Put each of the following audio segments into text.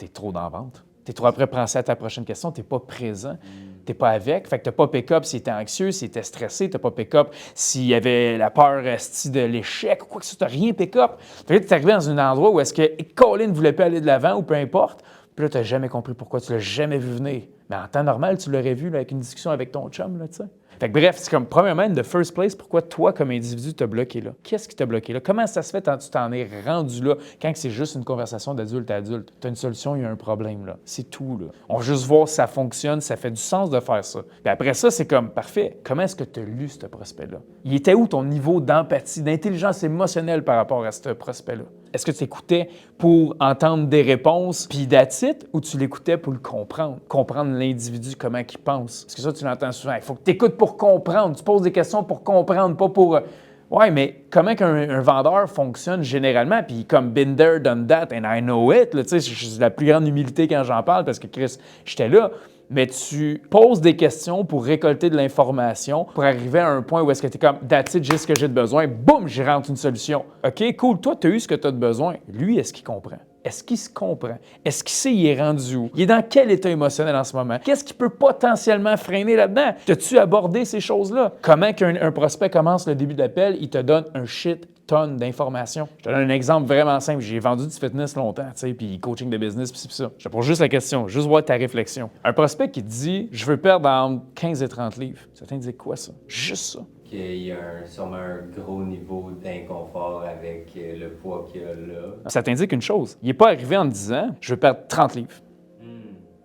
tu es trop dans la vente. Tu es trop après penser à ta prochaine question, tu n'es pas présent, tu n'es pas avec. Fait que tu n'as pas pick-up s'il était anxieux, s'il était stressé, tu n'as pas pick-up s'il y avait la peur de l'échec ou quoi que ce soit, tu n'as rien pick-up. Fait que tu es arrivé dans un endroit où est-ce que Colin ne voulait pas aller de l'avant ou peu importe, puis là, tu n'as jamais compris pourquoi, tu ne l'as jamais vu venir. Mais en temps normal, tu l'aurais vu là, avec une discussion avec ton chum, là, tu sais. Fait que bref, c'est comme, premièrement, in the first place, pourquoi toi, comme individu, t'as bloqué là? Qu'est-ce qui t'a bloqué là? Comment ça se fait quand tu t'en es rendu là, quand c'est juste une conversation d'adulte à adulte? T'as une solution, il y a un problème, là. C'est tout, là. On va juste voir si ça fonctionne, ça fait du sens de faire ça. Puis après ça, c'est comme, parfait, comment est-ce que tu as lu ce prospect-là? Il était où ton niveau d'empathie, d'intelligence émotionnelle par rapport à ce prospect-là? Est-ce que tu écoutais pour entendre des réponses, puis that's it, ou tu l'écoutais pour le comprendre? Comprendre l'individu, comment il pense. Parce que ça, tu l'entends souvent. Il faut que tu écoutes pour comprendre. Tu poses des questions pour comprendre, pas pour... Ouais, mais comment qu'un vendeur fonctionne généralement? Puis comme been there, done that, and I know it, tu sais, j'ai la plus grande humilité quand j'en parle parce que Chris, j'étais là. Mais tu poses des questions pour récolter de l'information, pour arriver à un point où est-ce que tu es comme « that's it, j'ai ce que j'ai de besoin, boum, j'y rentre une solution. » OK, cool, toi, tu as eu ce que tu as de besoin. Lui, est-ce qu'il comprend? Est-ce qu'il se comprend? Est-ce qu'il sait il est rendu où? Il est dans quel état émotionnel en ce moment? Qu'est-ce qui peut potentiellement freiner là-dedans? T'as-tu abordé ces choses-là? Comment qu'un prospect commence le début de l'appel, il te donne un shit tonne d'informations. Je te donne un exemple vraiment simple. J'ai vendu du fitness longtemps, tu sais, puis coaching de business, puis ça. Je te pose juste la question, juste voir ta réflexion. Un prospect qui te dit « Je veux perdre entre 15 et 30 livres », ça t'indique quoi, ça? Juste ça. Qu'il y a sûrement un gros niveau d'inconfort avec le poids qu'il y a là. Ça t'indique une chose. Il n'est pas arrivé en te disant « Je veux perdre 30 livres ».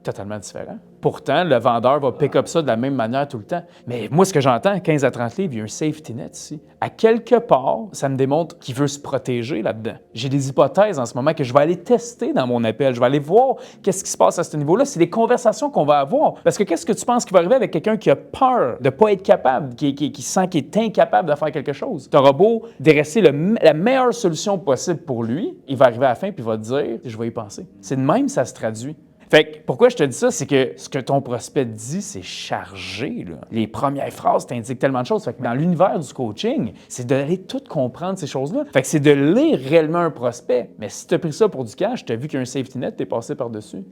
Totalement différent. Pourtant, le vendeur va pick up ça de la même manière tout le temps. Mais moi, ce que j'entends, 15 à 30 livres, il y a un safety net ici. À quelque part, ça me démontre qu'il veut se protéger là-dedans. J'ai des hypothèses en ce moment que je vais aller tester dans mon appel. Je vais aller voir qu'est-ce qui se passe à ce niveau-là. C'est des conversations qu'on va avoir. Parce que qu'est-ce que tu penses qui va arriver avec quelqu'un qui a peur de ne pas être capable, qui sent qu'il est incapable de faire quelque chose? Tu auras beau dresser la meilleure solution possible pour lui, il va arriver à la fin et il va te dire « Je vais y penser ». C'est de même ça se traduit. Fait que pourquoi je te dis ça, c'est que ce que ton prospect dit, c'est chargé, là. Les premières phrases t'indiquent tellement de choses. Fait que dans l'univers du coaching, c'est d'aller tout comprendre ces choses-là. Fait que c'est de lire réellement un prospect. Mais si tu as pris ça pour du cash, tu as vu qu'il y a un safety net, tu es passé par-dessus.